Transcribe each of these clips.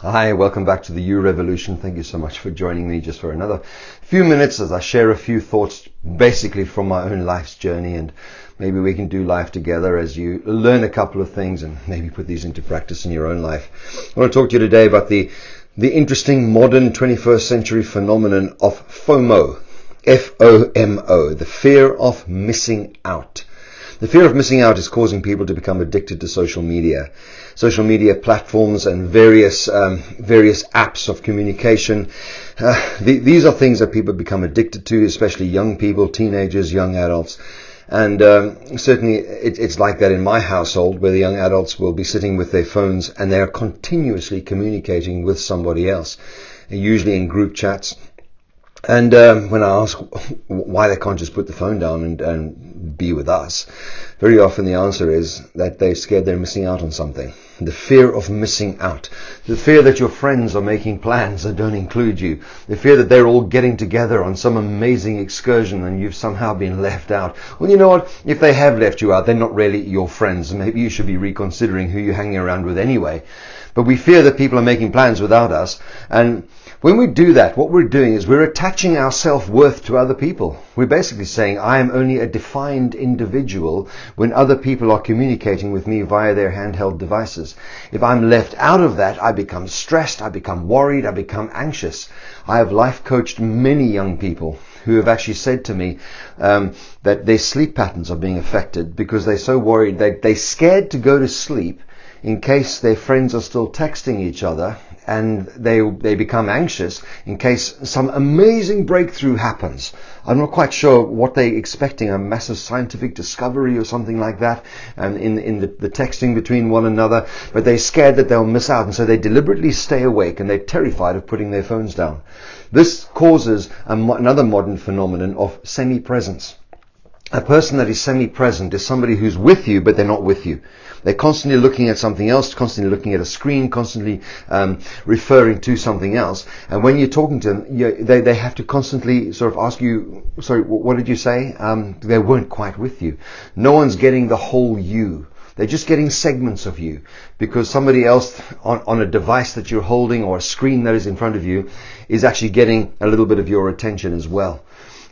Hi, welcome back to the You Revolution. Thank you so much for joining me just for another few minutes as I share a few thoughts basically from my own life's journey, and maybe we can do life together as you learn a couple of things and maybe put these into practice in your own life. I want to talk to you today about the interesting modern 21st century phenomenon of FOMO. F-O-M-O, the fear of missing out. The fear of missing out is causing people to become addicted to social media platforms and various apps of communication. These are things that people become addicted to, especially young people, teenagers, young adults. And certainly it's like that in my household, where the young adults will be sitting with their phones and they are continuously communicating with somebody else, usually in group chats. And when I ask why they can't just put the phone down and be with us, very often the answer is that they're scared they're missing out on something. The fear of missing out. The fear that your friends are making plans that don't include you. The fear that they're all getting together on some amazing excursion and you've somehow been left out. Well, you know what? If they have left you out, they're not really your friends. Maybe you should be reconsidering who you're hanging around with anyway. But we fear that people are making plans without us. And when we do that, what we're doing is we're attaching our self-worth to other people. We're basically saying, I am only a defined individual when other people are communicating with me via their handheld devices. If I'm left out of that, I become stressed, I become worried, I become anxious. I have life coached many young people who have actually said to me that their sleep patterns are being affected because they're so worried that they're scared to go to sleep in case their friends are still texting each other, and they become anxious in case some amazing breakthrough happens. I'm not quite sure what they're expecting, a massive scientific discovery or something like that, and in the texting between one another, but they're scared that they'll miss out, and so they deliberately stay awake and they're terrified of putting their phones down. This causes another modern phenomenon of semi-presence. A person that is semi-present is somebody who's with you, but they're not with you. They're constantly looking at something else, constantly looking at a screen, constantly referring to something else. And when you're talking to them, they have to constantly sort of ask you, sorry, what did you say? They weren't quite with you. No one's getting the whole you. They're just getting segments of you because somebody else on a device that you're holding or a screen that is in front of you is actually getting a little bit of your attention as well.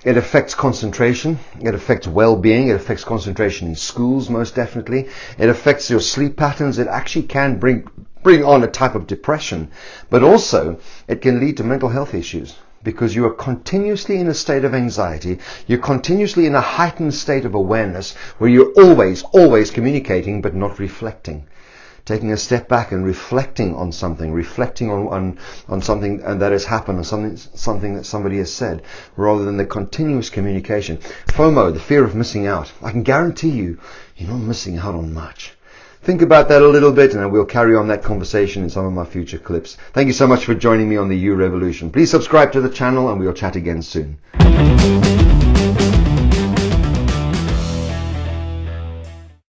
It affects concentration, it affects well-being, it affects concentration in schools most definitely, it affects your sleep patterns, it actually can bring on a type of depression, but also it can lead to mental health issues because you are continuously in a state of anxiety, you're continuously in a heightened state of awareness where you're always communicating but not reflecting. Taking a step back and reflecting on something, reflecting on something that has happened, or something that somebody has said, rather than the continuous communication. FOMO, the fear of missing out. I can guarantee you, you're not missing out on much. Think about that a little bit, and we'll carry on that conversation in some of my future clips. Thank you so much for joining me on the You Revolution. Please subscribe to the channel, and we'll chat again soon.